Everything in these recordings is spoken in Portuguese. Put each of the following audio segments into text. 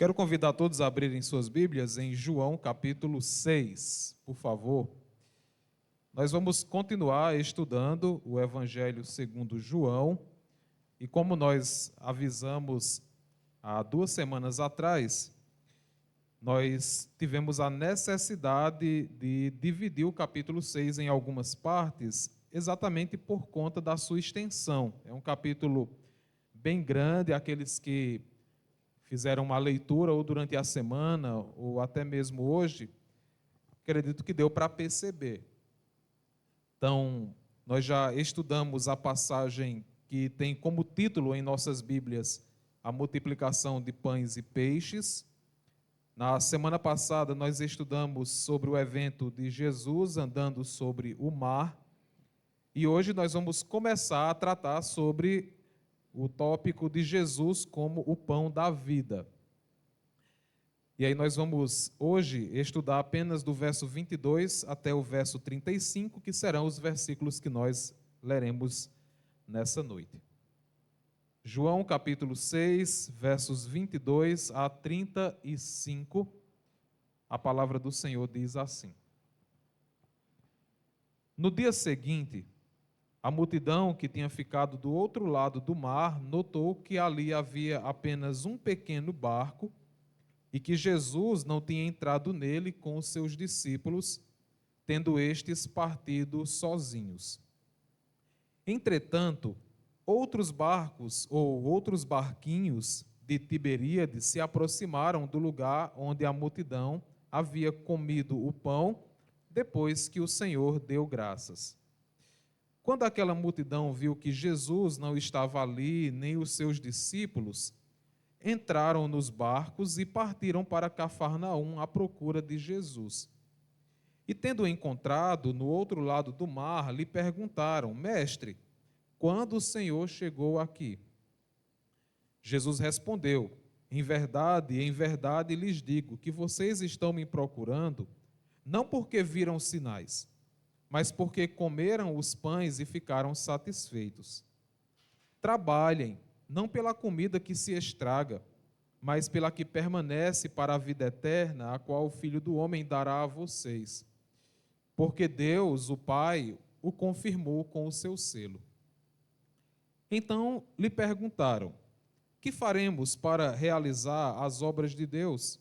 Quero convidar todos a abrirem suas Bíblias em João capítulo 6, por favor. Nós vamos continuar estudando o Evangelho segundo João, e como nós avisamos há 2 semanas atrás, nós tivemos a necessidade de dividir o capítulo 6 em algumas partes, exatamente por conta da sua extensão. É um capítulo bem grande. Aqueles que fizeram uma leitura ou durante a semana, ou até mesmo hoje, acredito que deu para perceber. Então, nós já estudamos a passagem que tem como título em nossas Bíblias a multiplicação de pães e peixes. Na semana passada, nós estudamos sobre o evento de Jesus andando sobre o mar. E hoje nós vamos começar a tratar sobre o tópico de Jesus como o pão da vida. E aí nós vamos hoje estudar apenas do verso 22 até o verso 35, que serão os versículos que nós leremos nessa noite. João capítulo 6, versos 22 a 35, a palavra do Senhor diz assim: No dia seguinte, a multidão que tinha ficado do outro lado do mar notou que ali havia apenas um pequeno barco e que Jesus não tinha entrado nele com os seus discípulos, tendo estes partido sozinhos. Entretanto, outros barcos ou outros barquinhos de Tiberíades se aproximaram do lugar onde a multidão havia comido o pão depois que o Senhor deu graças. Quando aquela multidão viu que Jesus não estava ali, nem os seus discípulos, entraram nos barcos e partiram para Cafarnaum à procura de Jesus. E tendo-o encontrado no outro lado do mar, lhe perguntaram: Mestre, quando o Senhor chegou aqui? Jesus respondeu: em verdade lhes digo que vocês estão me procurando, não porque viram sinais, mas porque comeram os pães e ficaram satisfeitos. Trabalhem, não pela comida que se estraga, mas pela que permanece para a vida eterna, a qual o Filho do Homem dará a vocês. Porque Deus, o Pai, o confirmou com o seu selo. Então lhe perguntaram: que faremos para realizar as obras de Deus?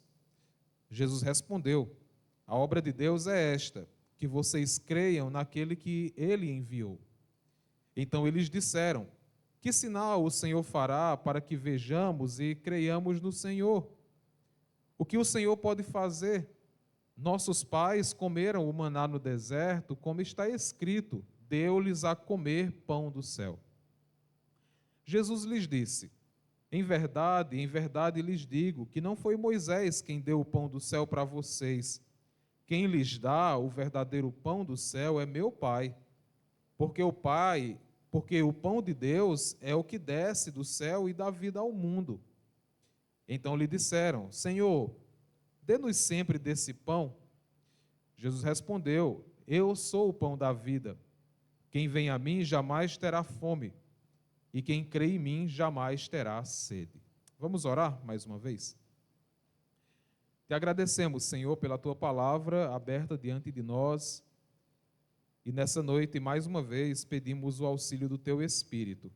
Jesus respondeu: a obra de Deus é esta, que vocês creiam naquele que ele enviou. Então eles disseram: que sinal o Senhor fará para que vejamos e creiamos no Senhor? O que o Senhor pode fazer? Nossos pais comeram o maná no deserto, como está escrito: deu-lhes a comer pão do céu. Jesus lhes disse: em verdade lhes digo que não foi Moisés quem deu o pão do céu para vocês. Quem lhes dá o verdadeiro pão do céu é meu Pai. Porque o pão de Deus é o que desce do céu e dá vida ao mundo. Então lhe disseram: Senhor, dê-nos sempre desse pão. Jesus respondeu: eu sou o pão da vida. Quem vem a mim jamais terá fome, e quem crê em mim jamais terá sede. Vamos orar mais uma vez? Te agradecemos, Senhor, pela tua palavra aberta diante de nós. E nessa noite, mais uma vez, pedimos o auxílio do teu Espírito,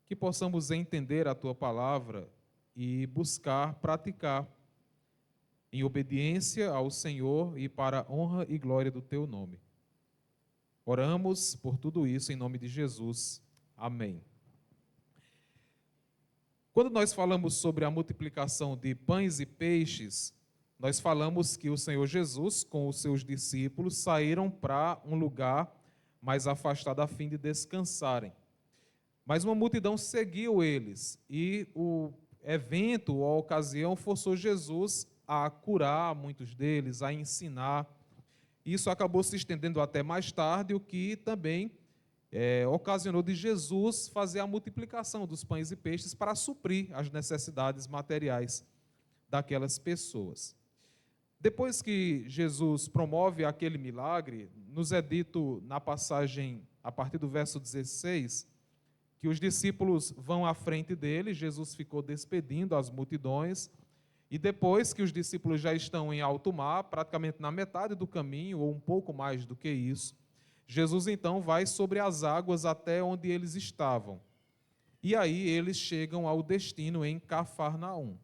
que possamos entender a tua palavra e buscar praticar em obediência ao Senhor e para a honra e glória do teu nome. Oramos por tudo isso em nome de Jesus. Amém. Quando nós falamos sobre a multiplicação de pães e peixes, nós falamos que o Senhor Jesus, com os seus discípulos, saíram para um lugar mais afastado a fim de descansarem. Mas uma multidão seguiu eles e o evento ou a ocasião forçou Jesus a curar muitos deles, a ensinar. Isso acabou se estendendo até mais tarde, o que também ocasionou de Jesus fazer a multiplicação dos pães e peixes para suprir as necessidades materiais daquelas pessoas. Depois que Jesus promove aquele milagre, nos é dito na passagem, a partir do verso 16, que os discípulos vão à frente dele. Jesus ficou despedindo as multidões, E depois que os discípulos já estão em alto mar, praticamente na metade do caminho, ou um pouco mais do que isso, Jesus então vai sobre as águas até onde eles estavam. E aí eles chegam ao destino em Cafarnaum.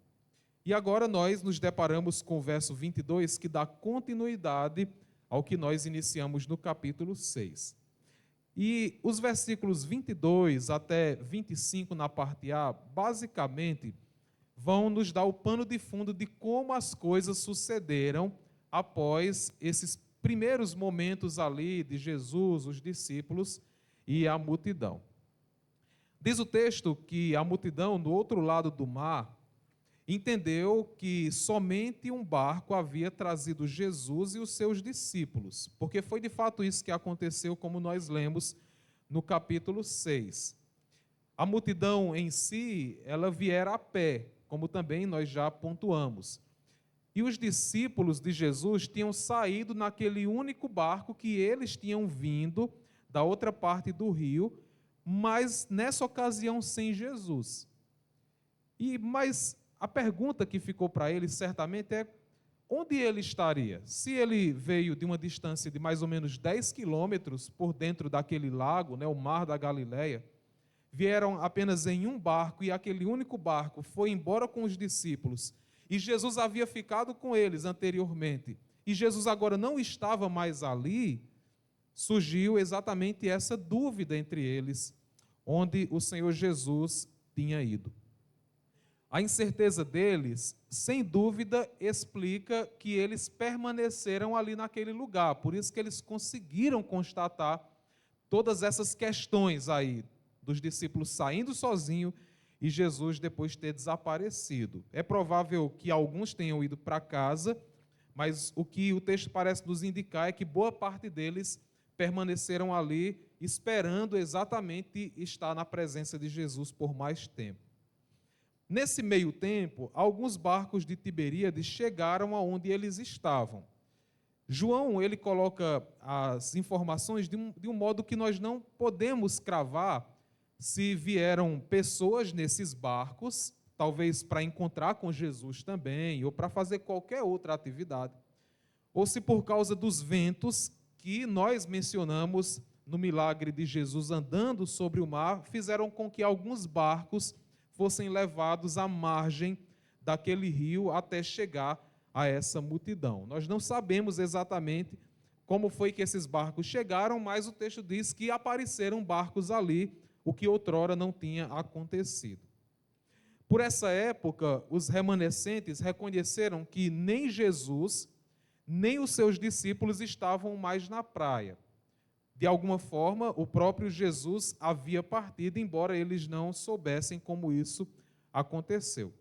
E agora nós nos deparamos com o verso 22, que dá continuidade ao que nós iniciamos no capítulo 6. E os versículos 22 até 25 na parte A, basicamente, vão nos dar o pano de fundo de como as coisas sucederam após esses primeiros momentos ali de Jesus, os discípulos e a multidão. Diz o texto que a multidão, do outro lado do mar, entendeu que somente um barco havia trazido Jesus e os seus discípulos, porque foi de fato isso que aconteceu, como nós lemos no capítulo 6. A multidão em si, ela viera a pé, como também nós já pontuamos. E os discípulos de Jesus tinham saído naquele único barco que eles tinham vindo da outra parte do rio, mas nessa ocasião sem Jesus. Mas a pergunta que ficou para ele certamente é: onde ele estaria? Se ele veio de uma distância de mais ou menos 10 quilômetros por dentro daquele lago, o Mar da Galileia, vieram apenas em um barco e aquele único barco foi embora com os discípulos, e Jesus havia ficado com eles anteriormente, e Jesus agora não estava mais ali, surgiu exatamente essa dúvida entre eles, onde o Senhor Jesus tinha ido. A incerteza deles, sem dúvida, explica que eles permaneceram ali naquele lugar. Por isso que eles conseguiram constatar todas essas questões aí, dos discípulos saindo sozinho e Jesus depois ter desaparecido. É provável que alguns tenham ido para casa, mas o que o texto parece nos indicar é que boa parte deles permaneceram ali, esperando exatamente estar na presença de Jesus por mais tempo. Nesse meio tempo, alguns barcos de Tiberíades chegaram aonde eles estavam. João, ele coloca as informações de um modo que nós não podemos cravar se vieram pessoas nesses barcos, talvez para encontrar com Jesus também, ou para fazer qualquer outra atividade, ou se por causa dos ventos que nós mencionamos no milagre de Jesus andando sobre o mar, fizeram com que alguns barcos fossem levados à margem daquele rio até chegar a essa multidão. Nós não sabemos exatamente como foi que esses barcos chegaram, mas o texto diz que apareceram barcos ali, o que outrora não tinha acontecido. Por essa época, os remanescentes reconheceram que nem Jesus, nem os seus discípulos estavam mais na praia. De alguma forma, o próprio Jesus havia partido, embora eles não soubessem como isso aconteceu.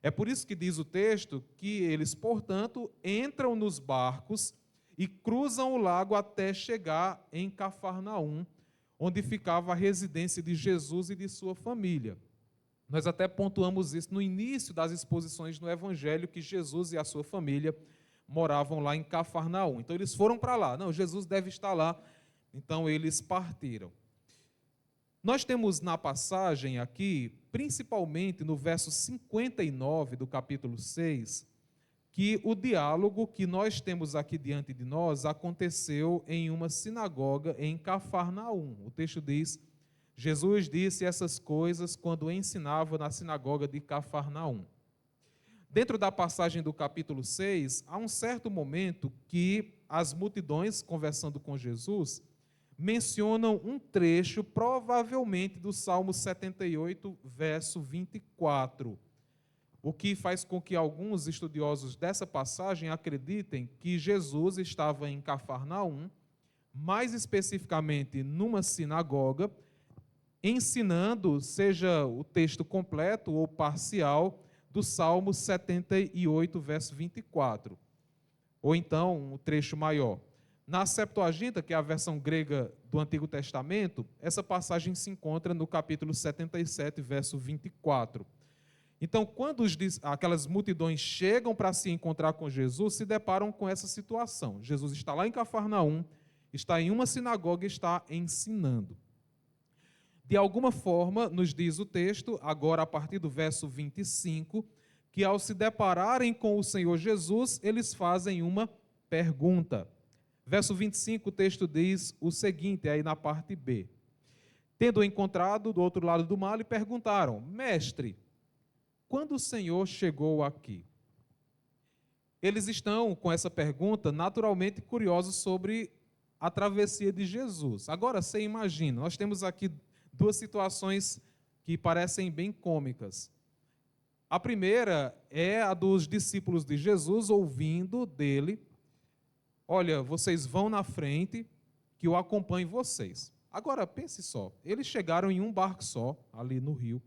É por isso que diz o texto que eles, portanto, entram nos barcos e cruzam o lago até chegar em Cafarnaum, onde ficava a residência de Jesus e de sua família. Nós até pontuamos isso no início das exposições no Evangelho, que Jesus e a sua família moravam lá em Cafarnaum. Então eles foram para lá. Não, Jesus deve estar lá. Então eles partiram. Nós temos na passagem aqui, principalmente no verso 59 do capítulo 6, que o diálogo que nós temos aqui diante de nós aconteceu em uma sinagoga em Cafarnaum. O texto diz: Jesus disse essas coisas quando ensinava na sinagoga de Cafarnaum. Dentro da passagem do capítulo 6, há um certo momento que as multidões, conversando com Jesus, mencionam um trecho, provavelmente do Salmo 78, verso 24, o que faz com que alguns estudiosos dessa passagem acreditem que Jesus estava em Cafarnaum, mais especificamente numa sinagoga, ensinando, seja o texto completo ou parcial, do Salmo 78, verso 24, ou então um trecho maior. Na Septuaginta, que é a versão grega do Antigo Testamento, essa passagem se encontra no capítulo 77, verso 24. Então, quando aquelas multidões chegam para se encontrar com Jesus, se deparam com essa situação. Jesus está lá em Cafarnaum, está em uma sinagoga e está ensinando. De alguma forma, nos diz o texto, agora a partir do verso 25, que ao se depararem com o Senhor Jesus, eles fazem uma pergunta. Verso 25, o texto diz o seguinte, aí na parte B. Tendo encontrado do outro lado do mar, lhe perguntaram: Mestre, quando o Senhor chegou aqui? Eles estão, com essa pergunta, naturalmente curiosos sobre a travessia de Jesus. Agora, você imagina, nós temos aqui duas situações que parecem bem cômicas. A primeira é a dos discípulos de Jesus ouvindo dele: olha, vocês vão na frente, que eu acompanho vocês. Agora, pense só, eles chegaram em um barco só, ali no rio,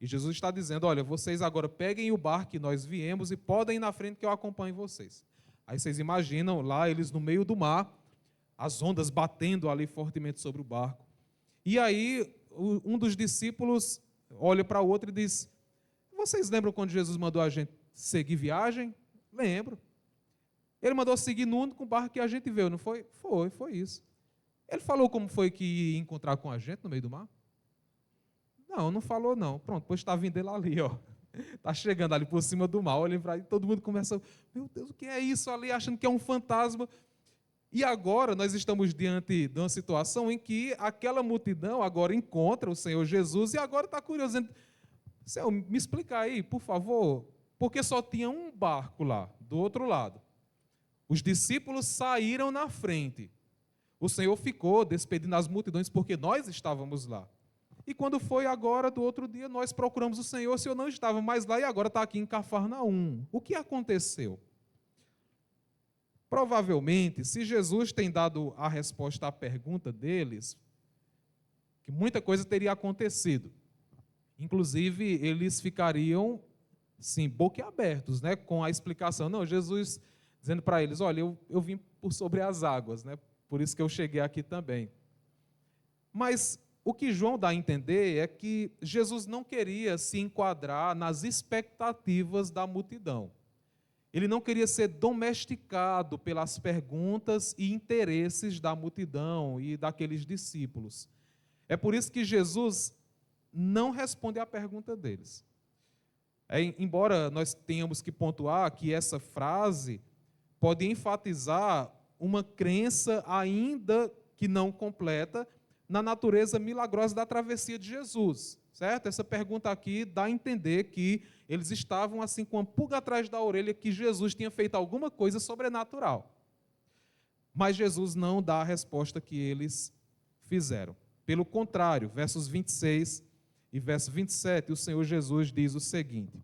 e Jesus está dizendo: olha, vocês agora peguem o barco que nós viemos e podem ir na frente que eu acompanho vocês. Aí vocês imaginam lá eles no meio do mar, as ondas batendo ali fortemente sobre o barco. E aí um dos discípulos olha para o outro e diz: vocês lembram quando Jesus mandou a gente seguir viagem? Lembro. Ele mandou seguir no único barco que a gente viu, não foi? Foi isso. Ele falou como foi que ia encontrar com a gente no meio do mar? Não falou não. Pronto, pois está vindo ele ali, ó. Está chegando ali por cima do mar, olha para aí, todo mundo começa: meu Deus, o que é isso ali? Achando que é um fantasma. E agora nós estamos diante de uma situação em que aquela multidão agora encontra o Senhor Jesus e agora está curioso, dizendo: Senhor, me explica aí, por favor, porque só tinha um barco lá, do outro lado. Os discípulos saíram na frente. O Senhor ficou despedindo as multidões porque nós estávamos lá. E quando foi agora, do outro dia, nós procuramos o Senhor, o Senhor não estava mais lá e agora está aqui em Cafarnaum. O que aconteceu? Provavelmente, se Jesus tem dado a resposta à pergunta deles, que muita coisa teria acontecido. Inclusive, eles ficariam, sim, boquiabertos, né, com a explicação. Não, Jesus dizendo para eles: olha, eu vim por sobre as águas, né, por isso que eu cheguei aqui também. Mas o que João dá a entender é que Jesus não queria se enquadrar nas expectativas da multidão. Ele não queria ser domesticado pelas perguntas e interesses da multidão e daqueles discípulos. É por isso que Jesus não responde à pergunta deles. Embora nós tenhamos que pontuar que essa frase pode enfatizar uma crença ainda que não completa na natureza milagrosa da travessia de Jesus, certo? Essa pergunta aqui dá a entender que eles estavam assim com uma pulga atrás da orelha que Jesus tinha feito alguma coisa sobrenatural. Mas Jesus não dá a resposta que eles fizeram. Pelo contrário, versos 26 e verso 27, o Senhor Jesus diz o seguinte: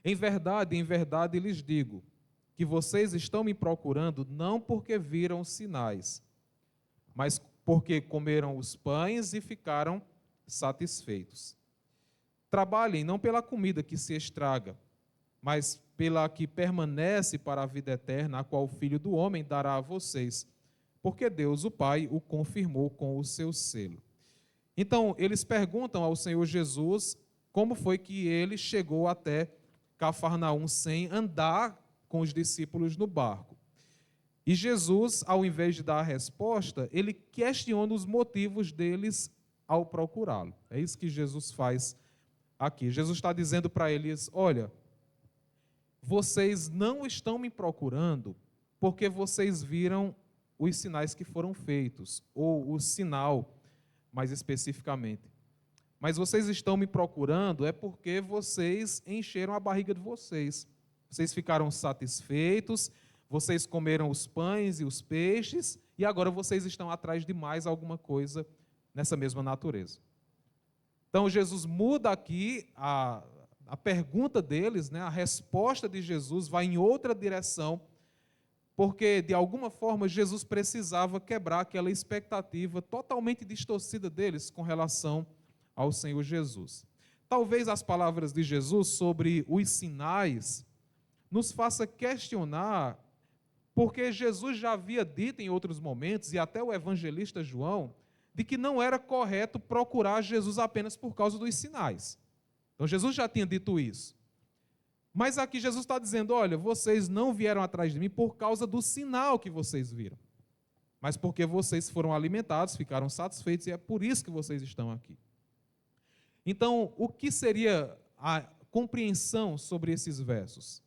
em verdade lhes digo, que vocês estão me procurando não porque viram sinais, mas porque comeram os pães e ficaram satisfeitos. Trabalhem não pela comida que se estraga, mas pela que permanece para a vida eterna, a qual o Filho do Homem dará a vocês, porque Deus, o Pai, o confirmou com o seu selo. Então, eles perguntam ao Senhor Jesus como foi que ele chegou até Cafarnaum sem andar com os discípulos no barco. E Jesus, ao invés de dar a resposta, ele questiona os motivos deles ao procurá-lo. É isso que Jesus faz aqui. Jesus está dizendo para eles: olha, vocês não estão me procurando porque vocês viram os sinais que foram feitos, ou o sinal, mais especificamente. Mas vocês estão me procurando é porque vocês encheram a barriga de vocês. Vocês ficaram satisfeitos, vocês comeram os pães e os peixes, e agora vocês estão atrás de mais alguma coisa nessa mesma natureza. Então, Jesus muda aqui a pergunta deles, né? A resposta de Jesus vai em outra direção, porque, de alguma forma, Jesus precisava quebrar aquela expectativa totalmente distorcida deles com relação ao Senhor Jesus. Talvez as palavras de Jesus sobre os sinais nos faça questionar, porque Jesus já havia dito em outros momentos, e até o evangelista João, de que não era correto procurar Jesus apenas por causa dos sinais. Então Jesus já tinha dito isso. Mas aqui Jesus está dizendo: olha, vocês não vieram atrás de mim por causa do sinal que vocês viram, mas porque vocês foram alimentados, ficaram satisfeitos, e é por isso que vocês estão aqui. Então, o que seria compreensão sobre esses versos.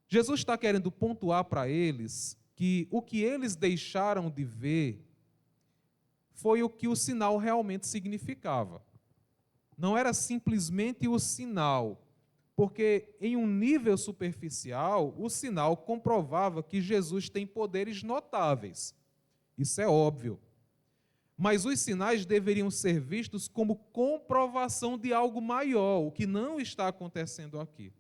Jesus está querendo pontuar para eles que o que eles deixaram de ver foi o que o sinal realmente significava. Não era simplesmente o sinal, porque em um nível superficial, o sinal comprovava que Jesus tem poderes notáveis. Isso é óbvio. Mas os sinais deveriam ser vistos como comprovação de algo maior, o que não está acontecendo aqui.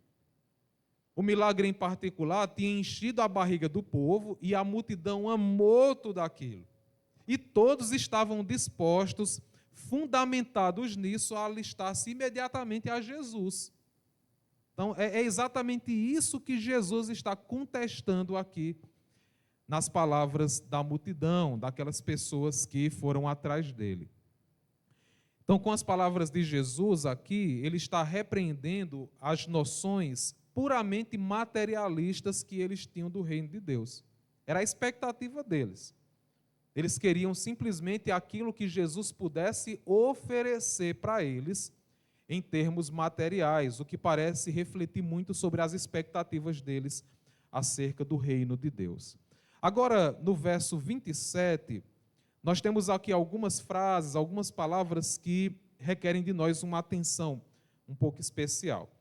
O milagre em particular tinha enchido a barriga do povo e a multidão amou tudo aquilo. E todos estavam dispostos, fundamentados nisso, a alistar-se imediatamente a Jesus. Então, é exatamente isso que Jesus está contestando aqui nas palavras da multidão, daquelas pessoas que foram atrás dele. Então, com as palavras de Jesus aqui, ele está repreendendo as noções puramente materialistas que eles tinham do reino de Deus. Era a expectativa deles. Eles queriam simplesmente aquilo que Jesus pudesse oferecer para eles em termos materiais, o que parece refletir muito sobre as expectativas deles acerca do reino de Deus. Agora, no verso 27, nós temos aqui algumas frases, algumas palavras que requerem de nós uma atenção um pouco especial.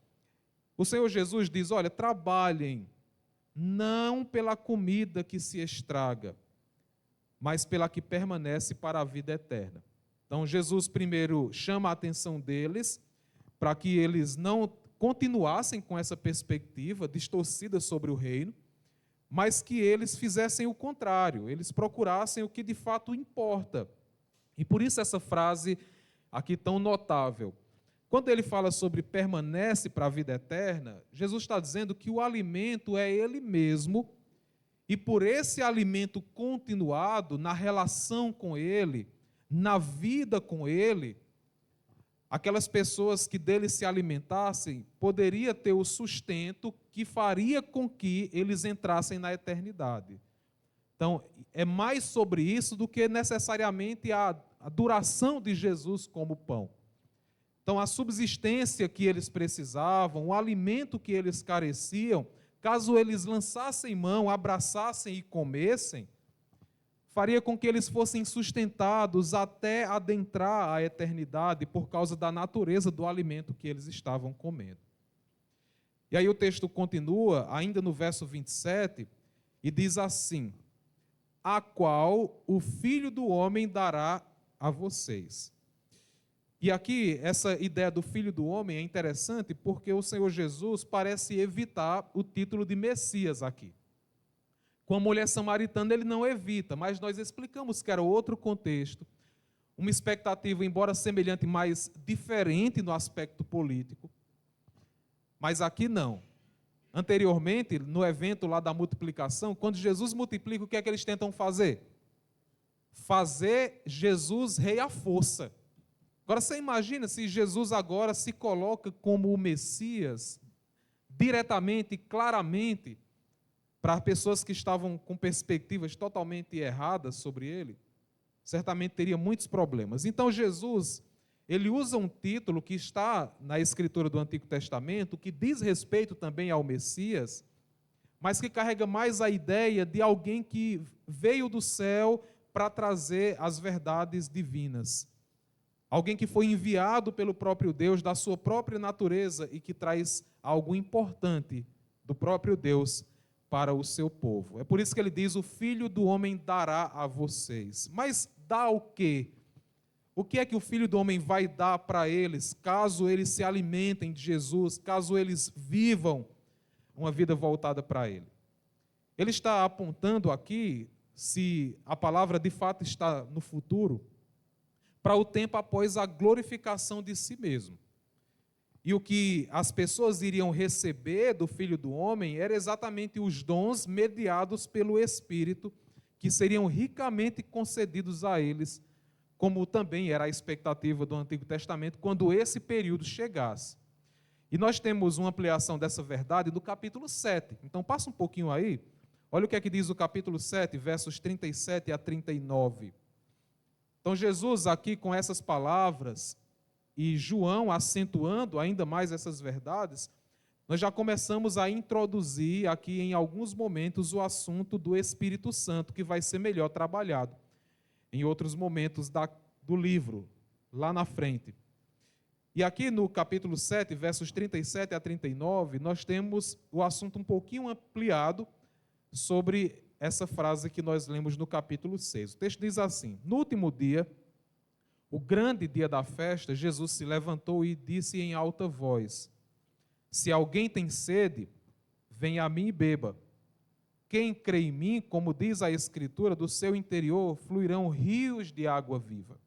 O Senhor Jesus diz, olha, trabalhem não pela comida que se estraga, mas pela que permanece para a vida eterna. Então, Jesus primeiro chama a atenção deles para que eles não continuassem com essa perspectiva distorcida sobre o reino, mas que eles fizessem o contrário, eles procurassem o que de fato importa. E por isso essa frase aqui tão notável. Quando ele fala sobre permanece para a vida eterna, Jesus está dizendo que o alimento é ele mesmo, e por esse alimento continuado, na relação com ele, na vida com ele, aquelas pessoas que dele se alimentassem, poderia ter o sustento que faria com que eles entrassem na eternidade. Então, é mais sobre isso do que necessariamente a duração de Jesus como pão. Então, a subsistência que eles precisavam, o alimento que eles careciam, caso eles lançassem mão, abraçassem e comessem, faria com que eles fossem sustentados até adentrar a eternidade por causa da natureza do alimento que eles estavam comendo. E aí o texto continua, ainda no verso 27, e diz assim, a qual o Filho do Homem dará a vocês. E aqui, essa ideia do Filho do Homem é interessante porque o Senhor Jesus parece evitar o título de Messias aqui. Com a mulher samaritana ele não evita, mas nós explicamos que era outro contexto, uma expectativa, embora semelhante, mas diferente no aspecto político. Mas aqui não. Anteriormente, no evento lá da multiplicação, quando Jesus multiplica, o que é que eles tentam fazer? Fazer Jesus rei à força. Agora você imagina se Jesus agora se coloca como o Messias, diretamente, claramente, para pessoas que estavam com perspectivas totalmente erradas sobre ele, certamente teria muitos problemas. Então Jesus, ele usa um título que está na escritura do Antigo Testamento, que diz respeito também ao Messias, mas que carrega mais a ideia de alguém que veio do céu para trazer as verdades divinas. Alguém que foi enviado pelo próprio Deus, da sua própria natureza, e que traz algo importante do próprio Deus para o seu povo. É por isso que ele diz, o Filho do Homem dará a vocês. Mas dá o quê? O que é que o Filho do Homem vai dar para eles, caso eles se alimentem de Jesus, caso eles vivam uma vida voltada para Ele? Ele está apontando aqui, se a palavra de fato está no futuro, para o tempo após a glorificação de si mesmo. E o que as pessoas iriam receber do Filho do Homem era exatamente os dons mediados pelo Espírito, que seriam ricamente concedidos a eles, como também era a expectativa do Antigo Testamento, quando esse período chegasse. E nós temos uma ampliação dessa verdade no capítulo 7. Então passa um pouquinho aí, olha o que é que diz o capítulo 7, versos 37 a 39. Então Jesus aqui com essas palavras, e João acentuando ainda mais essas verdades, nós já começamos a introduzir aqui em alguns momentos o assunto do Espírito Santo, que vai ser melhor trabalhado em outros momentos do livro, lá na frente. E aqui no capítulo 7, versos 37 a 39, nós temos o assunto um pouquinho ampliado sobre essa frase que nós lemos no capítulo 6. O texto diz assim: no último dia, o grande dia da festa, Jesus se levantou e disse em alta voz: se alguém tem sede, venha a mim e beba. Quem crê em mim, como diz a Escritura, do seu interior fluirão rios de água viva.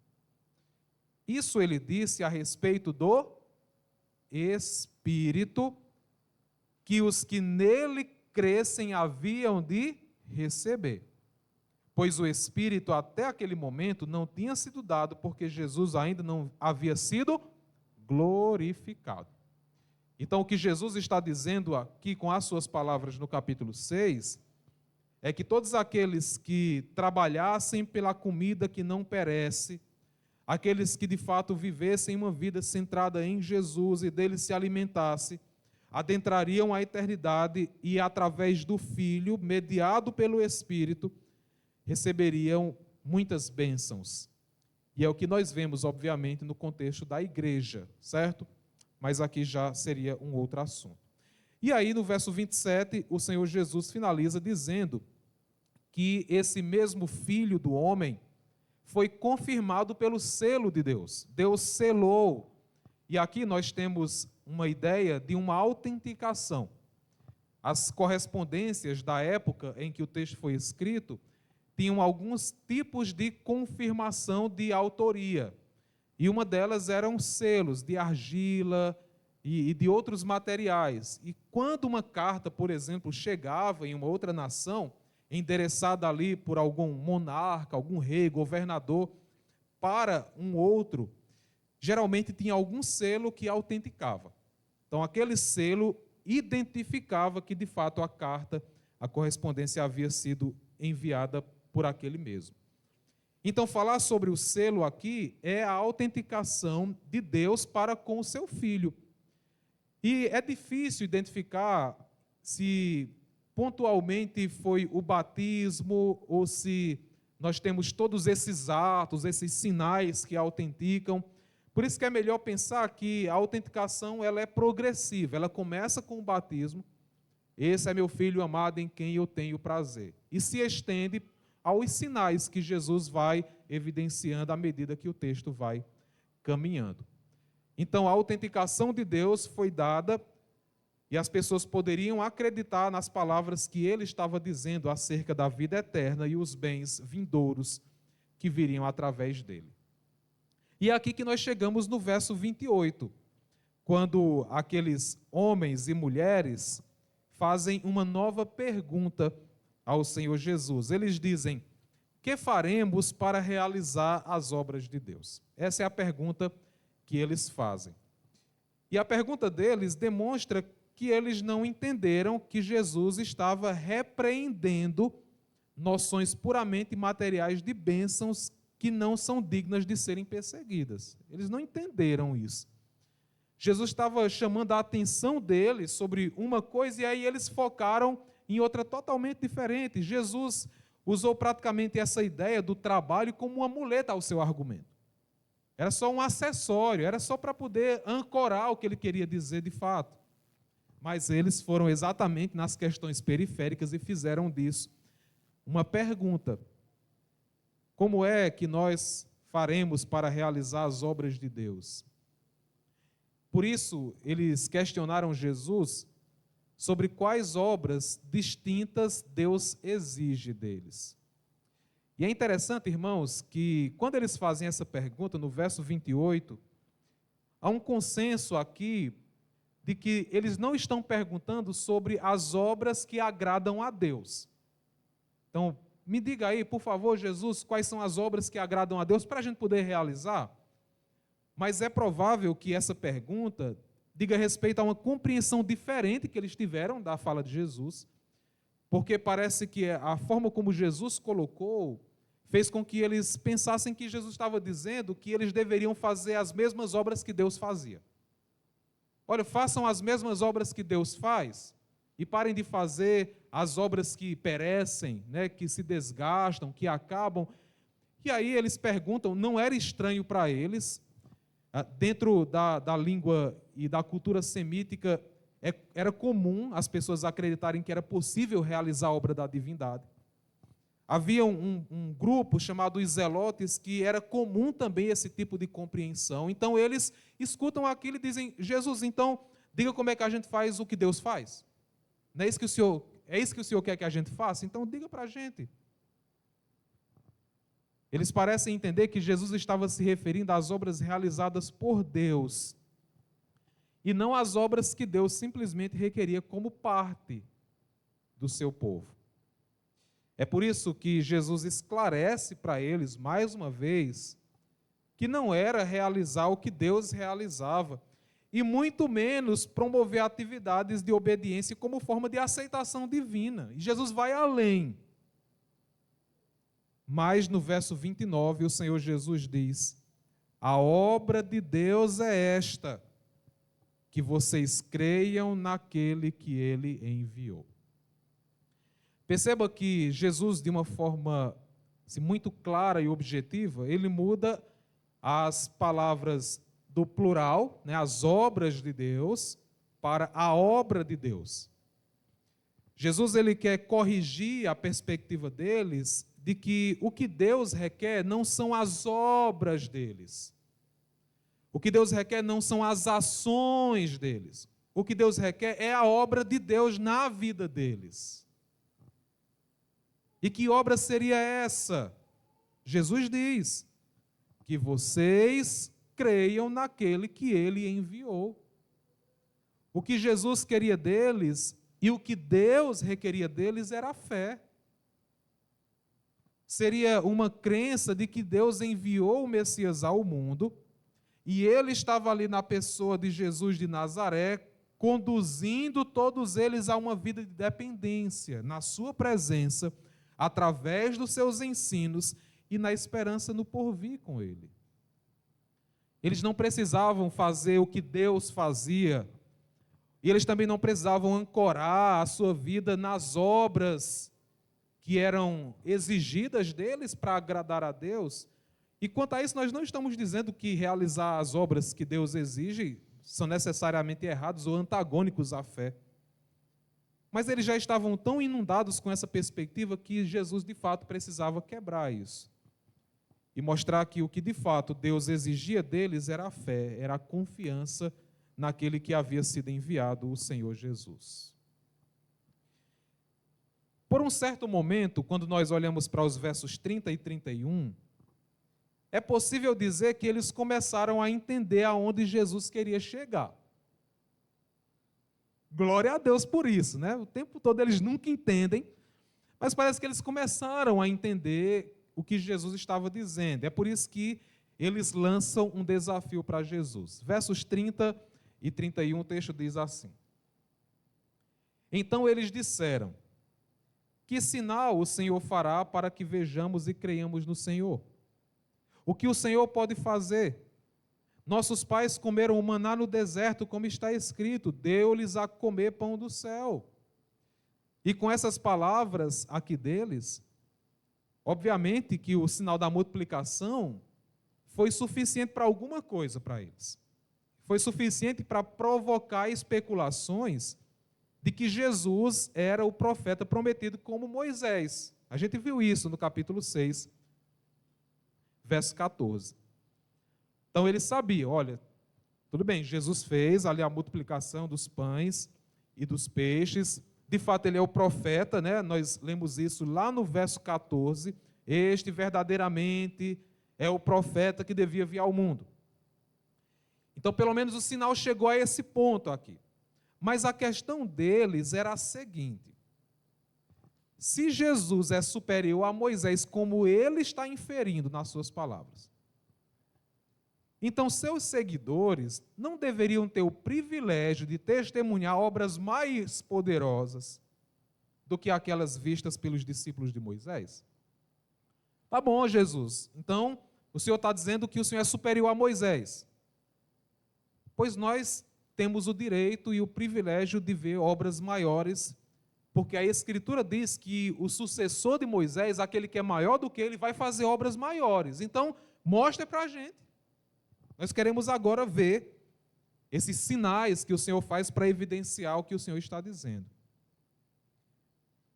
Isso ele disse a respeito do Espírito, que os que nele crescem haviam de receber. Pois o Espírito até aquele momento não tinha sido dado, porque Jesus ainda não havia sido glorificado. Então o que Jesus está dizendo aqui com as suas palavras no capítulo 6, é que todos aqueles que trabalhassem pela comida que não perece, aqueles que de fato vivessem uma vida centrada em Jesus e dele se alimentasse, adentrariam a eternidade e através do Filho, mediado pelo Espírito, receberiam muitas bênçãos. E é o que nós vemos, obviamente, no contexto da igreja, certo? Mas aqui já seria um outro assunto. E aí, no verso 27, o Senhor Jesus finaliza dizendo que esse mesmo Filho do homem foi confirmado pelo selo de Deus. Deus selou. E aqui nós temos uma ideia de uma autenticação. As correspondências da época em que o texto foi escrito tinham alguns tipos de confirmação de autoria. E uma delas eram selos de argila e de outros materiais. E quando uma carta, por exemplo, chegava em uma outra nação, endereçada ali por algum monarca, algum rei, governador, para um outro, geralmente tinha algum selo que autenticava. Então, aquele selo identificava que, de fato, a carta, a correspondência havia sido enviada por aquele mesmo. Então, falar sobre o selo aqui é a autenticação de Deus para com o seu Filho. E é difícil identificar se pontualmente foi o batismo ou se nós temos todos esses atos, esses sinais que autenticam. Por isso que é melhor pensar que a autenticação ela é progressiva, ela começa com o batismo, esse é meu filho amado em quem eu tenho prazer, e se estende aos sinais que Jesus vai evidenciando à medida que o texto vai caminhando. Então, a autenticação de Deus foi dada e as pessoas poderiam acreditar nas palavras que ele estava dizendo acerca da vida eterna e os bens vindouros que viriam através dele. E é aqui que nós chegamos no verso 28, quando aqueles homens e mulheres fazem uma nova pergunta ao Senhor Jesus. Eles dizem: que faremos para realizar as obras de Deus? Essa é a pergunta que eles fazem. E a pergunta deles demonstra que eles não entenderam que Jesus estava repreendendo noções puramente materiais de bênçãos que não são dignas de serem perseguidas. Eles não entenderam isso. Jesus estava chamando a atenção deles sobre uma coisa e aí eles focaram em outra totalmente diferente. Jesus usou praticamente essa ideia do trabalho como uma muleta ao seu argumento. Era só um acessório, era só para poder ancorar o que ele queria dizer de fato. Mas eles foram exatamente nas questões periféricas e fizeram disso uma pergunta: como é que nós faremos para realizar as obras de Deus? Por isso, eles questionaram Jesus sobre quais obras distintas Deus exige deles. E é interessante, irmãos, que quando eles fazem essa pergunta, no verso 28, há um consenso aqui de que eles não estão perguntando sobre as obras que agradam a Deus. Então, me diga aí, por favor, Jesus, quais são as obras que agradam a Deus para a gente poder realizar? Mas é provável que essa pergunta diga respeito a uma compreensão diferente que eles tiveram da fala de Jesus, porque parece que a forma como Jesus colocou fez com que eles pensassem que Jesus estava dizendo que eles deveriam fazer as mesmas obras que Deus fazia. Olha, façam as mesmas obras que Deus faz e parem de fazer as obras que perecem, né, que se desgastam, que acabam. E aí eles perguntam, não era estranho para eles, dentro da língua e da cultura semítica, era comum as pessoas acreditarem que era possível realizar a obra da divindade. Havia um grupo chamado os Zelotes que era comum também esse tipo de compreensão. Então eles escutam aquilo e dizem, Jesus, então diga como é que a gente faz o que Deus faz. Não é isso que o Senhor quer que a gente faça? Então diga para a gente. Eles parecem entender que Jesus estava se referindo às obras realizadas por Deus e não às obras que Deus simplesmente requeria como parte do seu povo. É por isso que Jesus esclarece para eles, mais uma vez, que não era realizar o que Deus realizava, e muito menos promover atividades de obediência como forma de aceitação divina. E Jesus vai além. Mas no verso 29, o Senhor Jesus diz, a obra de Deus é esta, que vocês creiam naquele que Ele enviou. Perceba que Jesus, de uma forma assim, muito clara e objetiva, ele muda as palavras do plural, né, as obras de Deus, para a obra de Deus. Jesus ele quer corrigir a perspectiva deles de que o que Deus requer não são as obras deles. O que Deus requer não são as ações deles. O que Deus requer é a obra de Deus na vida deles. E que obra seria essa? Jesus diz que vocês creiam naquele que Ele enviou. O que Jesus queria deles e o que Deus requeria deles era a fé. Seria uma crença de que Deus enviou o Messias ao mundo e Ele estava ali na pessoa de Jesus de Nazaré, conduzindo todos eles a uma vida de dependência, na sua presença, através dos seus ensinos e na esperança no porvir com Ele. Eles não precisavam fazer o que Deus fazia, e eles também não precisavam ancorar a sua vida nas obras que eram exigidas deles para agradar a Deus. E quanto a isso, nós não estamos dizendo que realizar as obras que Deus exige são necessariamente errados ou antagônicos à fé. Mas eles já estavam tão inundados com essa perspectiva que Jesus, de fato, precisava quebrar isso. E mostrar que o que, de fato, Deus exigia deles era a fé, era a confiança naquele que havia sido enviado, o Senhor Jesus. Por um certo momento, quando nós olhamos para os versos 30 e 31, é possível dizer que eles começaram a entender aonde Jesus queria chegar. Glória a Deus por isso, né? O tempo todo eles nunca entendem, mas parece que eles começaram a entender o que Jesus estava dizendo. É por isso que eles lançam um desafio para Jesus. Versos 30 e 31, o texto diz assim: Então eles disseram, que sinal o Senhor fará para que vejamos e creiamos no Senhor? O que o Senhor pode fazer? Nossos pais comeram o maná no deserto, como está escrito, deu-lhes a comer pão do céu. E com essas palavras aqui deles, obviamente que o sinal da multiplicação foi suficiente para alguma coisa para eles. Foi suficiente para provocar especulações de que Jesus era o profeta prometido como Moisés. A gente viu isso no capítulo 6, verso 14. Então ele sabia, olha, tudo bem, Jesus fez ali a multiplicação dos pães e dos peixes, de fato ele é o profeta, né? Nós lemos isso lá no verso 14, este verdadeiramente é o profeta que devia vir ao mundo. Então pelo menos o sinal chegou a esse ponto aqui. Mas a questão deles era a seguinte: se Jesus é superior a Moisés, como ele está inferindo nas suas palavras, então seus seguidores não deveriam ter o privilégio de testemunhar obras mais poderosas do que aquelas vistas pelos discípulos de Moisés? Tá bom, Jesus. Então, o Senhor está dizendo que o Senhor é superior a Moisés. Pois nós temos o direito e o privilégio de ver obras maiores, porque a Escritura diz que o sucessor de Moisés, aquele que é maior do que ele, vai fazer obras maiores. Então, mostre para a gente. Nós queremos agora ver esses sinais que o Senhor faz para evidenciar o que o Senhor está dizendo.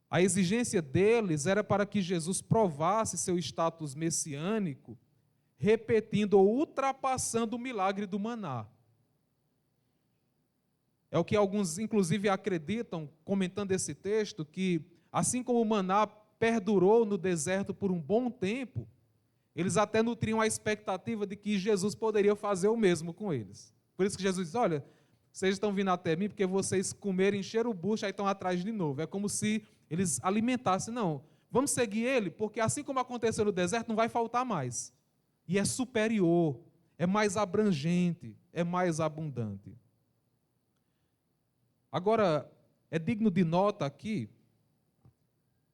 A exigência deles era para que Jesus provasse seu status messiânico, repetindo ou ultrapassando o milagre do maná. É o que alguns, inclusive, acreditam, comentando esse texto, que assim como o maná perdurou no deserto por um bom tempo, eles até nutriam a expectativa de que Jesus poderia fazer o mesmo com eles. Por isso que Jesus diz, olha, vocês estão vindo até mim porque vocês comeram, encheram o bucho, aí estão atrás de novo. É como se eles alimentassem. Não, vamos seguir ele, porque assim como aconteceu no deserto, não vai faltar mais. E é superior, é mais abrangente, é mais abundante. Agora, é digno de nota aqui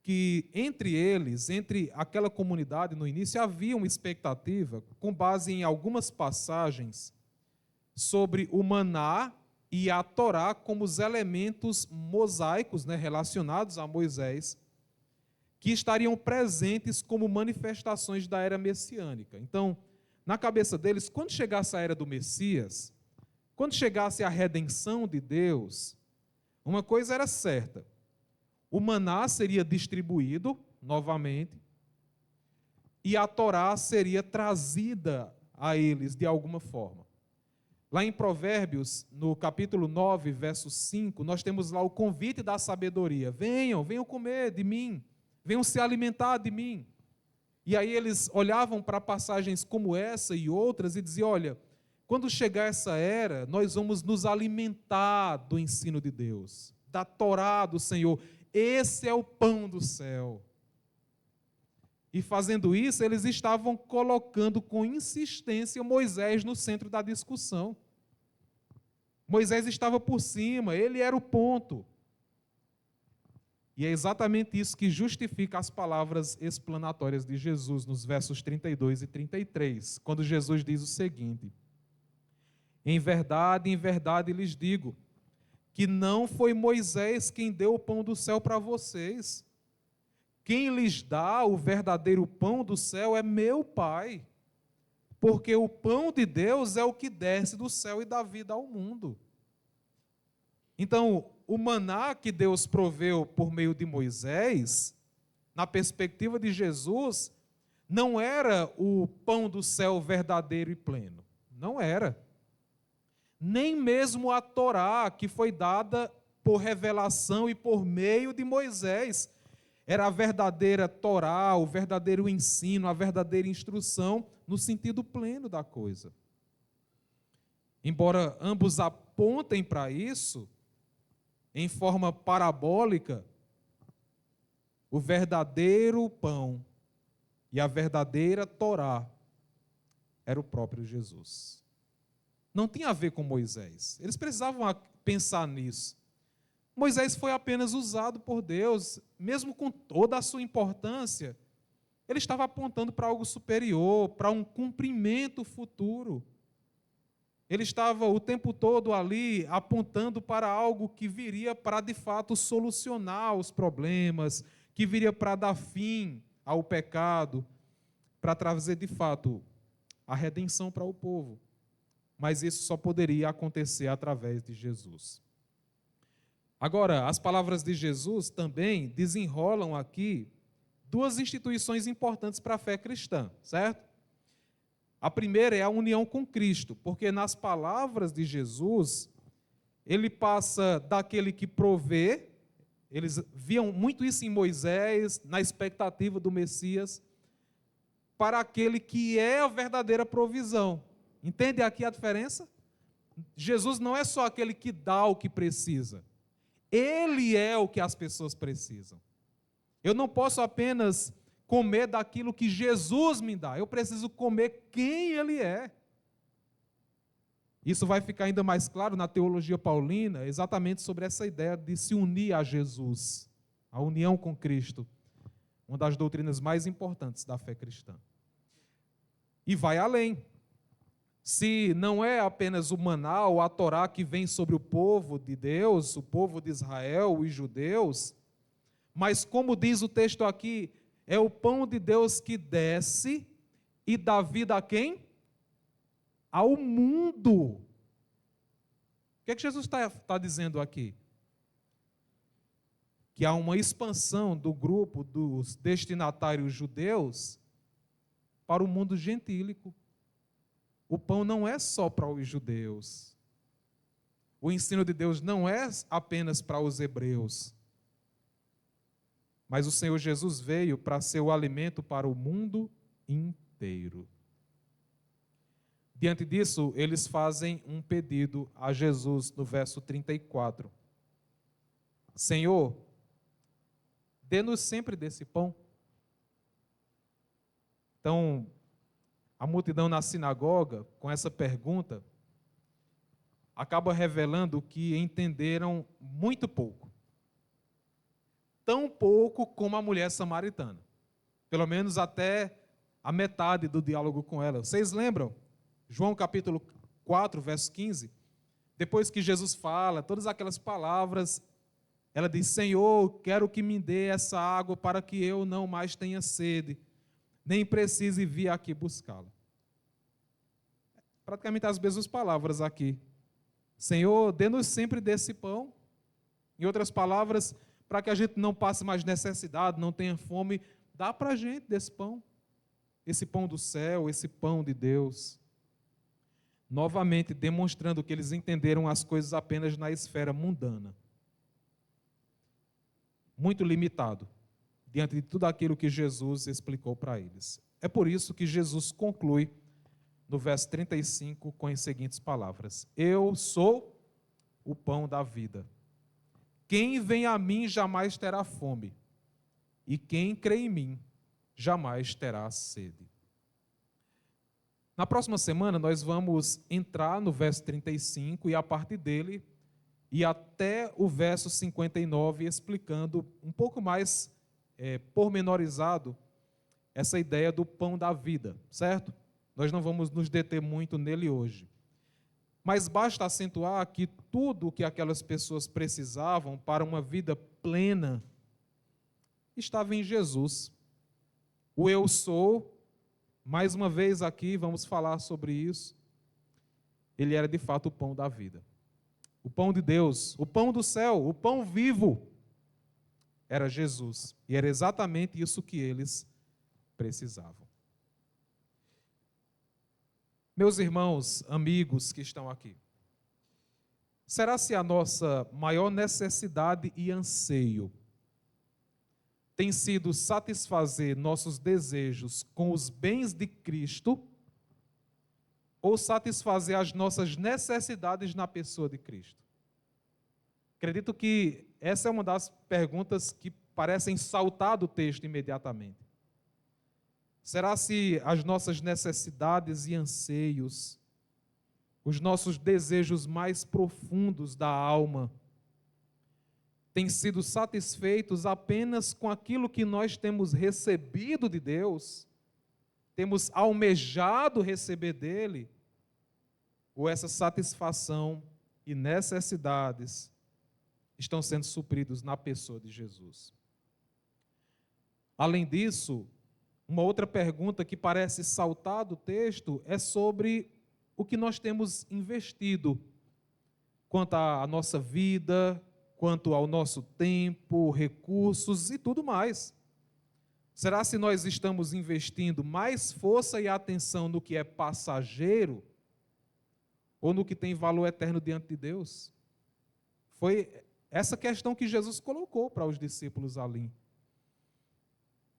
que entre eles, entre aquela comunidade no início, havia uma expectativa, com base em algumas passagens, sobre o maná e a Torá como os elementos mosaicos, relacionados a Moisés, que estariam presentes como manifestações da era messiânica. Então, na cabeça deles, quando chegasse a era do Messias, quando chegasse a redenção de Deus, uma coisa era certa: o maná seria distribuído novamente e a Torá seria trazida a eles de alguma forma. Lá em Provérbios, no capítulo 9, verso 5, nós temos lá o convite da sabedoria. Venham comer de mim, venham se alimentar de mim. E aí eles olhavam para passagens como essa e outras e diziam, olha, quando chegar essa era, nós vamos nos alimentar do ensino de Deus, da Torá do Senhor. Esse é o pão do céu. E fazendo isso, eles estavam colocando com insistência Moisés no centro da discussão. Moisés estava por cima, ele era o ponto. E é exatamente isso que justifica as palavras explanatórias de Jesus nos versos 32 e 33, quando Jesus diz o seguinte: em verdade lhes digo, que não foi Moisés quem deu o pão do céu para vocês. Quem lhes dá o verdadeiro pão do céu é meu Pai, porque o pão de Deus é o que desce do céu e dá vida ao mundo. Então, o maná que Deus proveu por meio de Moisés, na perspectiva de Jesus, não era o pão do céu verdadeiro e pleno. Não era. Nem mesmo a Torá, que foi dada por revelação e por meio de Moisés, era a verdadeira Torá, o verdadeiro ensino, a verdadeira instrução, no sentido pleno da coisa. Embora ambos apontem para isso, em forma parabólica, o verdadeiro pão e a verdadeira Torá era o próprio Jesus. Não tinha a ver com Moisés. Eles precisavam pensar nisso. Moisés foi apenas usado por Deus, mesmo com toda a sua importância, ele estava apontando para algo superior, para um cumprimento futuro. Ele estava o tempo todo ali apontando para algo que viria para, de fato, solucionar os problemas, que viria para dar fim ao pecado, para trazer, de fato, a redenção para o povo. Mas isso só poderia acontecer através de Jesus. Agora, as palavras de Jesus também desenrolam aqui duas instituições importantes para a fé cristã, certo? A primeira é a união com Cristo, porque nas palavras de Jesus, ele passa daquele que provê, eles viam muito isso em Moisés, na expectativa do Messias, para aquele que é a verdadeira provisão. Entende aqui a diferença? Jesus não é só aquele que dá o que precisa. Ele é o que as pessoas precisam. Eu não posso apenas comer daquilo que Jesus me dá. Eu preciso comer quem Ele é. Isso vai ficar ainda mais claro na teologia paulina, exatamente sobre essa ideia de se unir a Jesus, a união com Cristo. uma das doutrinas mais importantes da fé cristã. E vai além. Se não é apenas o maná ou a Torá que vem sobre o povo de Deus, o povo de Israel, os judeus, mas como diz o texto aqui, é o pão de Deus que desce e dá vida a quem? Ao mundo. O que é que Jesus está dizendo aqui? Que há uma expansão do grupo dos destinatários judeus para o mundo gentílico. O pão não é só para os judeus. O ensino de Deus não é apenas para os hebreus. Mas o Senhor Jesus veio para ser o alimento para o mundo inteiro. Diante disso, eles fazem um pedido a Jesus no verso 34. Senhor, dê-nos sempre desse pão. Então, a multidão na sinagoga, com essa pergunta, acaba revelando que entenderam muito pouco. Tão pouco como a mulher samaritana. Pelo menos até a metade do diálogo com ela. Vocês lembram? João capítulo 4, verso 15. Depois que Jesus fala todas aquelas palavras, ela diz, Senhor, quero que me dê essa água para que eu não mais tenha sede, nem precise vir aqui buscá-la. Praticamente as mesmas palavras aqui. Senhor, dê-nos sempre desse pão. Em outras palavras, para que a gente não passe mais necessidade, não tenha fome, dá para a gente desse pão. Esse pão do céu, esse pão de Deus. Novamente, demonstrando que eles entenderam as coisas apenas na esfera mundana. Muito limitado, diante de tudo aquilo que Jesus explicou para eles. É por isso que Jesus conclui no verso 35 com as seguintes palavras: Eu sou o pão da vida. Quem vem a mim jamais terá fome, e quem crê em mim jamais terá sede. Na próxima semana nós vamos entrar no verso 35 e a partir dele e até o verso 59, explicando um pouco mais pormenorizado essa ideia do pão da vida, certo? Nós não vamos nos deter muito nele hoje. Mas basta acentuar que tudo o que aquelas pessoas precisavam para uma vida plena estava em Jesus. O eu sou, mais uma vez aqui vamos falar sobre isso, ele era de fato o pão da vida. O pão de Deus, o pão do céu, o pão vivo, era Jesus. E era exatamente isso que eles precisavam. Meus irmãos, amigos que estão aqui, será se a nossa maior necessidade e anseio tem sido satisfazer nossos desejos com os bens de Cristo ou satisfazer as nossas necessidades na pessoa de Cristo? Acredito que essa é uma das perguntas que parecem saltar do texto imediatamente. Será se as nossas necessidades e anseios, os nossos desejos mais profundos da alma, têm sido satisfeitos apenas com aquilo que nós temos recebido de Deus? Temos almejado receber dele? Ou essa satisfação e necessidades estão sendo supridos na pessoa de Jesus? Além disso, uma outra pergunta que parece saltar do texto é sobre o que nós temos investido quanto à nossa vida, quanto ao nosso tempo, recursos e tudo mais. Será se nós estamos investindo mais força e atenção no que é passageiro ou no que tem valor eterno diante de Deus? Foi essa questão que Jesus colocou para os discípulos ali.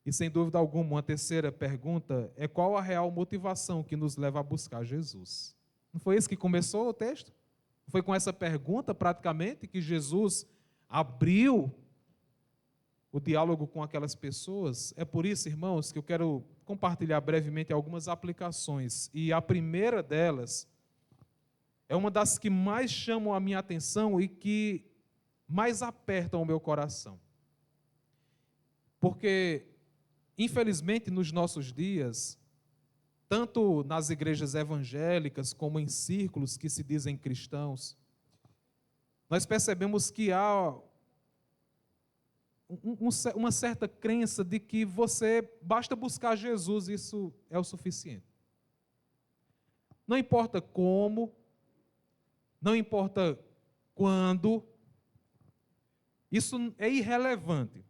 E sem dúvida alguma, uma terceira pergunta é: qual a real motivação que nos leva a buscar Jesus? Não foi isso que começou o texto? Foi com essa pergunta, praticamente, que Jesus abriu o diálogo com aquelas pessoas. É por isso, irmãos, que eu quero compartilhar brevemente algumas aplicações. E a primeira delas é uma das que mais chamam a minha atenção e que mais apertam o meu coração. Porque Infelizmente, nos nossos dias, tanto nas igrejas evangélicas como em círculos que se dizem cristãos, nós percebemos que há uma certa crença de que você basta buscar Jesus, isso é o suficiente. Não importa como, não importa quando, isso é irrelevante.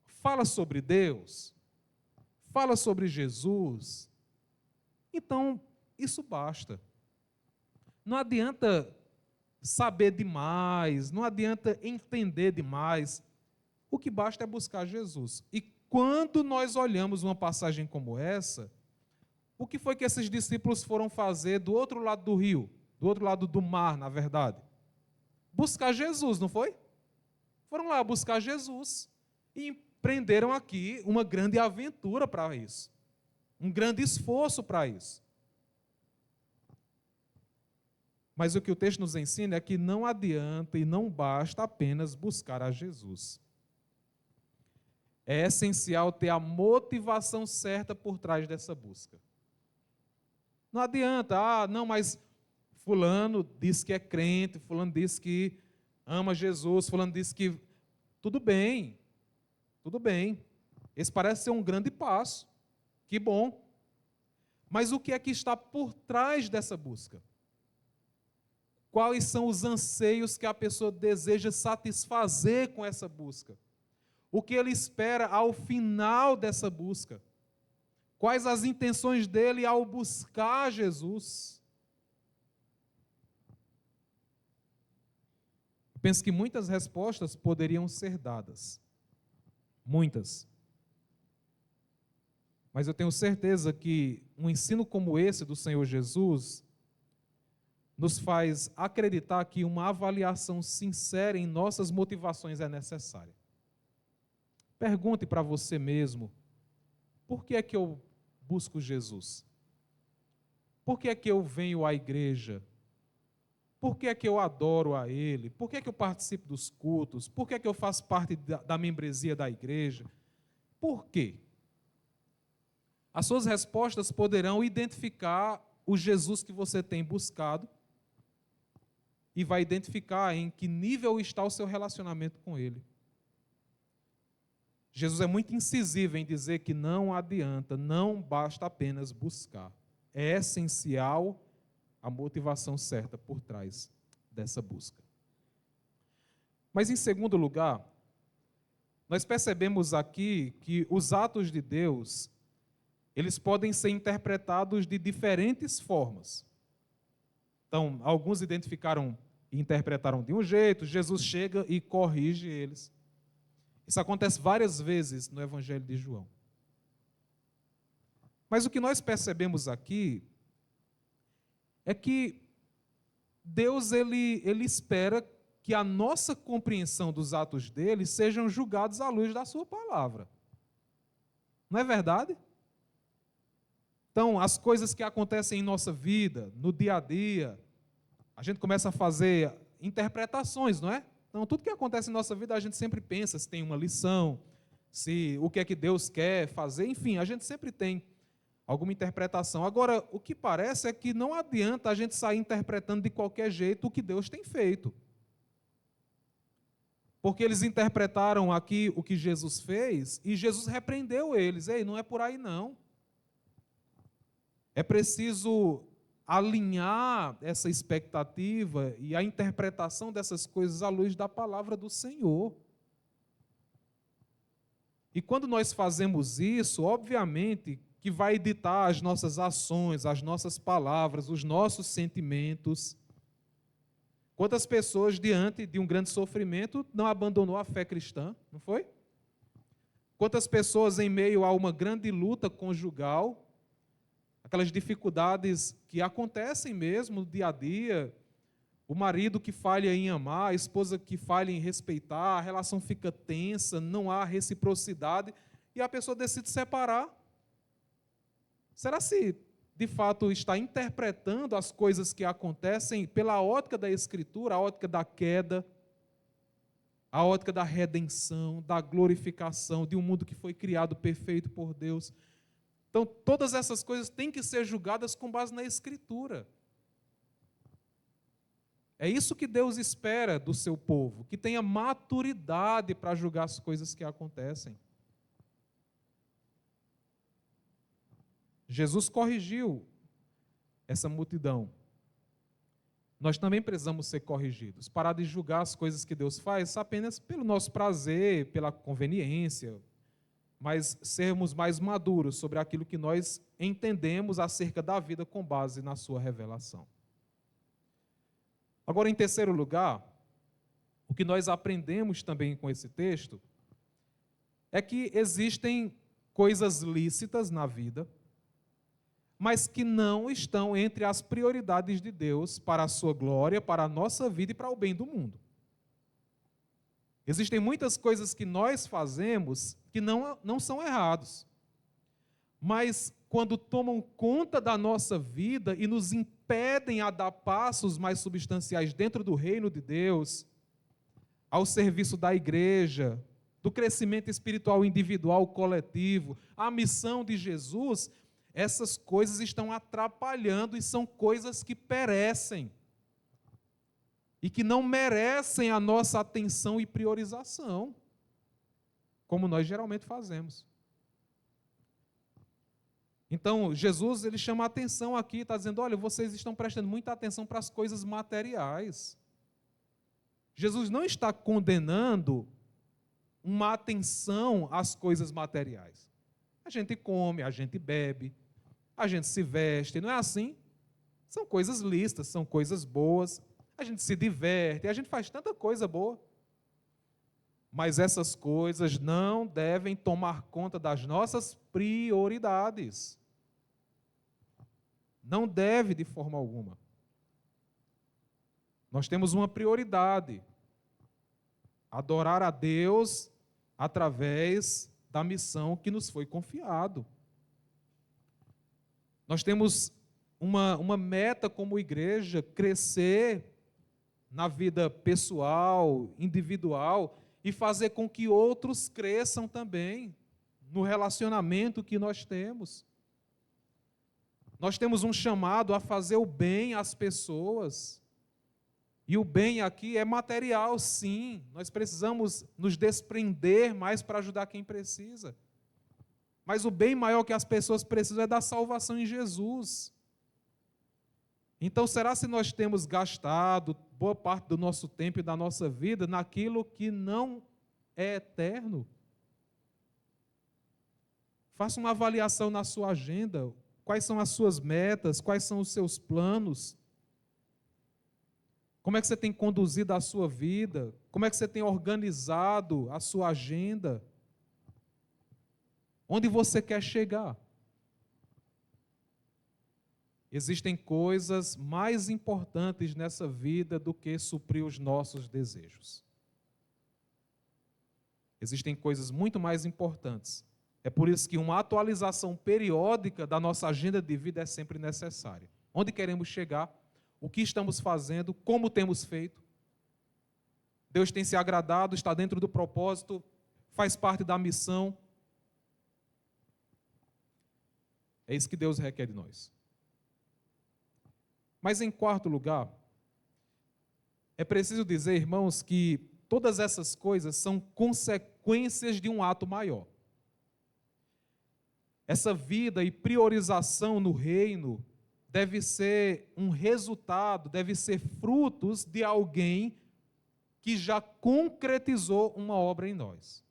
Fala sobre Deus, fala sobre Jesus, então isso basta. Não adianta saber demais, não adianta entender demais. O que basta é buscar Jesus. E quando nós olhamos uma passagem como essa, o que foi que esses discípulos foram fazer do outro lado do rio, do outro lado do mar, na verdade? Buscar Jesus, não foi? Foram lá buscar Jesus e empreenderam aqui uma grande aventura para isso, um grande esforço para isso. Mas o que o texto nos ensina é que não adianta e não basta apenas buscar a Jesus. É essencial ter a motivação certa por trás dessa busca. Não adianta, não, mas fulano diz que é crente, fulano diz que ama Jesus, fulano diz que... Tudo bem, tudo bem. Esse parece ser um grande passo. Que bom. Mas o que é que está por trás dessa busca? Quais são os anseios que a pessoa deseja satisfazer com essa busca? O que ele espera ao final dessa busca? Quais as intenções dele ao buscar Jesus? Eu penso que muitas respostas poderiam ser dadas. Muitas. Mas eu tenho certeza que um ensino como esse do Senhor Jesus nos faz acreditar que uma avaliação sincera em nossas motivações é necessária. Pergunte para você mesmo, por que é que eu busco Jesus? Por que é que eu venho à igreja? Por que é que eu adoro a Ele? Por que é que eu participo dos cultos? Por que é que eu faço parte da membresia da igreja? Por quê? As suas respostas poderão identificar o Jesus que você tem buscado e vai identificar em que nível está o seu relacionamento com Ele. Jesus é muito incisivo em dizer que não adianta, não basta apenas buscar. É essencial a motivação certa por trás dessa busca. Mas, em segundo lugar, nós percebemos aqui que os atos de Deus, eles podem ser interpretados de diferentes formas. Então, alguns identificaram e interpretaram de um jeito, Jesus chega e corrige eles. Isso acontece várias vezes no Evangelho de João. Mas o que nós percebemos aqui é que Deus ele espera que a nossa compreensão dos atos dele sejam julgados à luz da sua palavra. Não é verdade? Então, as coisas que acontecem em nossa vida, no dia a dia, a gente começa a fazer interpretações, não é? Então, tudo que acontece em nossa vida, a gente sempre pensa se tem uma lição, se o que é que Deus quer fazer, enfim, a gente sempre tem alguma interpretação. Agora, o que parece é que não adianta a gente sair interpretando de qualquer jeito o que Deus tem feito. Porque eles interpretaram aqui o que Jesus fez e Jesus repreendeu eles. Ei, não é por aí não. É preciso alinhar essa expectativa e a interpretação dessas coisas à luz da palavra do Senhor. E quando nós fazemos isso, obviamente que vai ditar as nossas ações, as nossas palavras, os nossos sentimentos. Quantas pessoas, diante de um grande sofrimento, não abandonou a fé cristã, não foi? Quantas pessoas, em meio a uma grande luta conjugal, aquelas dificuldades que acontecem mesmo no dia a dia, o marido que falha em amar, a esposa que falha em respeitar, a relação fica tensa, não há reciprocidade, e a pessoa decide separar. Será se, de fato, está interpretando as coisas que acontecem pela ótica da Escritura, a ótica da queda? a ótica da redenção, da glorificação, de um mundo que foi criado perfeito por Deus. Então, todas essas coisas têm que ser julgadas com base na Escritura. É isso que Deus espera do seu povo, que tenha maturidade para julgar as coisas que acontecem. Jesus corrigiu essa multidão. Nós também precisamos ser corrigidos, parar de julgar as coisas que Deus faz apenas pelo nosso prazer, pela conveniência, mas sermos mais maduros sobre aquilo que nós entendemos acerca da vida com base na sua revelação. Agora, em terceiro lugar, o que nós aprendemos também com esse texto é que existem coisas lícitas na vida, mas que não estão entre as prioridades de Deus para a sua glória, para a nossa vida e para o bem do mundo. Existem muitas coisas que nós fazemos que não são errados, mas quando tomam conta da nossa vida e nos impedem a dar passos mais substanciais dentro do reino de Deus, ao serviço da igreja, do crescimento espiritual individual, coletivo, a missão de Jesus, essas coisas estão atrapalhando e são coisas que perecem e que não merecem a nossa atenção e priorização, como nós geralmente fazemos. Então, Jesus ele chama a atenção aqui, está dizendo, olha, vocês estão prestando muita atenção para as coisas materiais. Jesus não está condenando uma atenção às coisas materiais. A gente come, a gente bebe, a gente se veste, não é assim? São coisas lícitas, são coisas boas, a gente se diverte, a gente faz tanta coisa boa. Mas essas coisas não devem tomar conta das nossas prioridades. Não deve de forma alguma. Nós temos uma prioridade: adorar a Deus através da missão que nos foi confiado. Nós temos uma meta como igreja, crescer na vida pessoal, individual, e fazer com que outros cresçam também no relacionamento que nós temos. Nós temos um chamado a fazer o bem às pessoas. E o bem aqui é material, sim. Nós precisamos nos desprender mais para ajudar quem precisa. Mas o bem maior que as pessoas precisam é da salvação em Jesus. Então, será se nós temos gastado boa parte do nosso tempo e da nossa vida naquilo que não é eterno? Faça uma avaliação na sua agenda. Quais são as suas metas? Quais são os seus planos? Como é que você tem conduzido a sua vida? Como é que você tem organizado a sua agenda? Onde você quer chegar? Existem coisas mais importantes nessa vida do que suprir os nossos desejos. Existem coisas muito mais importantes. É por isso que uma atualização periódica da nossa agenda de vida é sempre necessária. Onde queremos chegar? O que estamos fazendo? Como temos feito? Deus tem se agradado, está dentro do propósito, faz parte da missão. É isso que Deus requer de nós. Mas, em quarto lugar, é preciso dizer, irmãos, que todas essas coisas são consequências de um ato maior. Essa vida e priorização no reino deve ser um resultado, deve ser frutos de alguém que já concretizou uma obra em nós,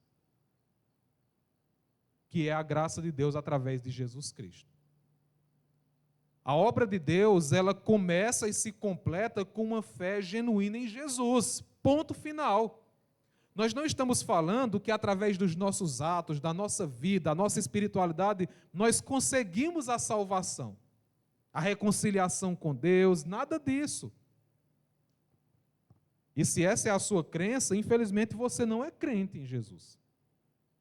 que é a graça de Deus através de Jesus Cristo. A obra de Deus, ela começa e se completa com uma fé genuína em Jesus. Ponto final. Nós não estamos falando que através dos nossos atos, da nossa vida, da nossa espiritualidade, nós conseguimos a salvação, a reconciliação com Deus, nada disso. E se essa é a sua crença, infelizmente você não é crente em Jesus.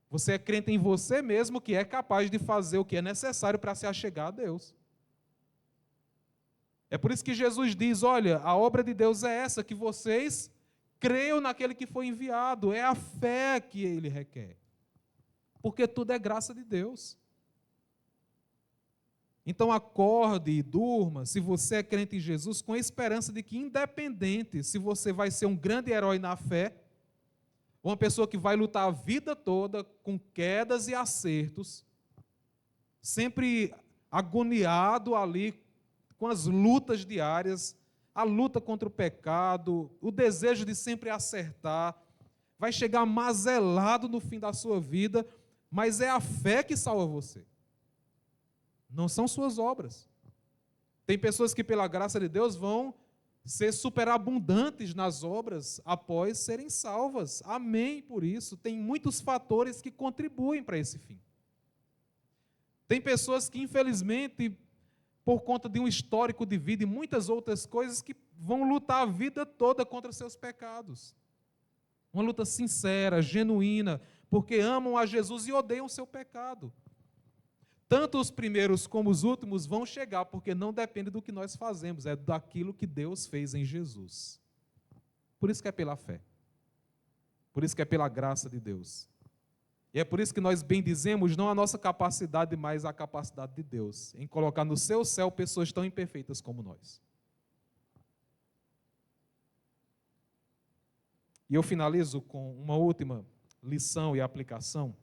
Você é crente em você mesmo, que é capaz de fazer o que é necessário para se achegar a Deus. É por isso que Jesus diz, olha, a obra de Deus é essa, que vocês Creio naquele que foi enviado. É a fé que ele requer. Porque tudo é graça de Deus. Então acorde e durma, se você é crente em Jesus, com a esperança de que, independente se você vai ser um grande herói na fé, uma pessoa que vai lutar a vida toda com quedas e acertos, sempre agoniado ali com as lutas diárias, a luta contra o pecado, o desejo de sempre acertar, vai chegar mazelado no fim da sua vida, mas é a fé que salva você. Não são suas obras. Tem pessoas que, pela graça de Deus, vão ser superabundantes nas obras após serem salvas. Amém por isso. Tem muitos fatores que contribuem para esse fim. Tem pessoas que, infelizmente, por conta de um histórico de vida e muitas outras coisas, que vão lutar a vida toda contra seus pecados. Uma luta sincera, genuína, porque amam a Jesus e odeiam o seu pecado. Tanto os primeiros como os últimos vão chegar, porque não depende do que nós fazemos, é daquilo que Deus fez em Jesus. Por isso que é pela fé. Por isso que é pela graça de Deus. E é por isso que nós bendizemos não a nossa capacidade, mas a capacidade de Deus, em colocar no seu céu pessoas tão imperfeitas como nós. E eu finalizo com uma última lição e aplicação.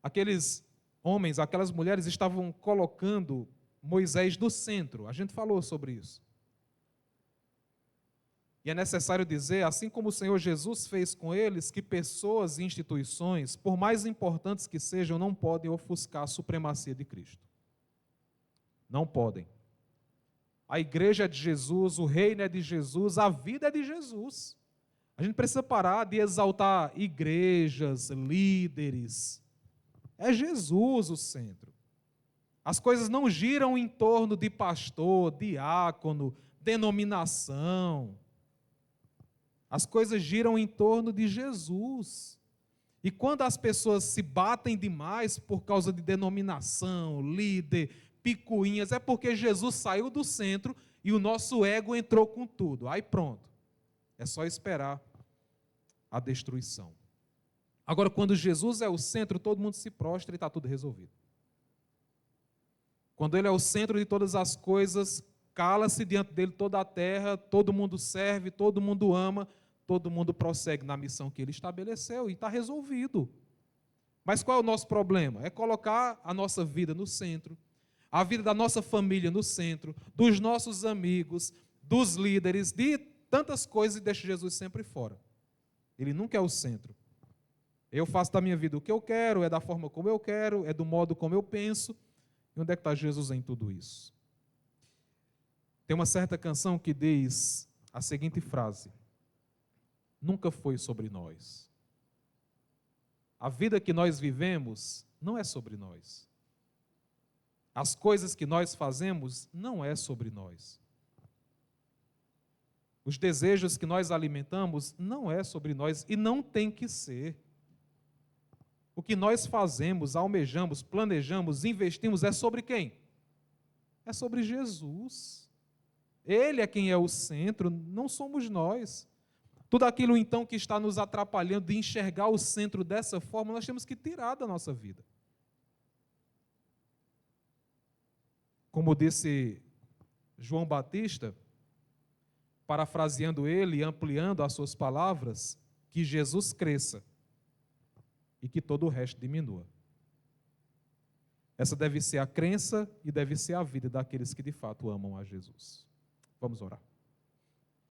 Aqueles homens, aquelas mulheres estavam colocando Moisés no centro. A gente falou sobre isso. E é necessário dizer, assim como o Senhor Jesus fez com eles, que pessoas e instituições, por mais importantes que sejam, não podem ofuscar a supremacia de Cristo. Não podem. A igreja é de Jesus, o reino é de Jesus, a vida é de Jesus. A gente precisa parar de exaltar igrejas, líderes. É Jesus o centro. As coisas não giram em torno de pastor, diácono, denominação. As coisas giram em torno de Jesus. E quando as pessoas se batem demais por causa de denominação, líder, picuinhas, é porque Jesus saiu do centro e o nosso ego entrou com tudo. Aí pronto. É só esperar a destruição. Agora, quando Jesus é o centro, todo mundo se prostra e está tudo resolvido. Quando Ele é o centro de todas as coisas, cala-se diante dEle toda a terra, todo mundo serve, todo mundo ama, todo mundo prossegue na missão que Ele estabeleceu e está resolvido. Mas qual é o nosso problema? É colocar a nossa vida no centro, a vida da nossa família no centro, dos nossos amigos, dos líderes, de tantas coisas, e deixa Jesus sempre fora. Ele nunca é o centro. Eu faço da minha vida o que eu quero, é da forma como eu quero, é do modo como eu penso. E onde é que está Jesus em tudo isso? Tem uma certa canção que diz a seguinte frase: nunca foi sobre nós. A vida que nós vivemos não é sobre nós. As coisas que nós fazemos não é sobre nós. Os desejos que nós alimentamos não é sobre nós e não tem que ser. O que nós fazemos, almejamos, planejamos, investimos é sobre quem? É sobre Jesus. Ele é quem é o centro, não somos nós. Tudo aquilo então que está nos atrapalhando de enxergar o centro dessa forma, nós temos que tirar da nossa vida. Como disse João Batista, parafraseando ele e ampliando as suas palavras, que Jesus cresça e que todo o resto diminua. Essa deve ser a crença e deve ser a vida daqueles que de fato amam a Jesus. Vamos orar.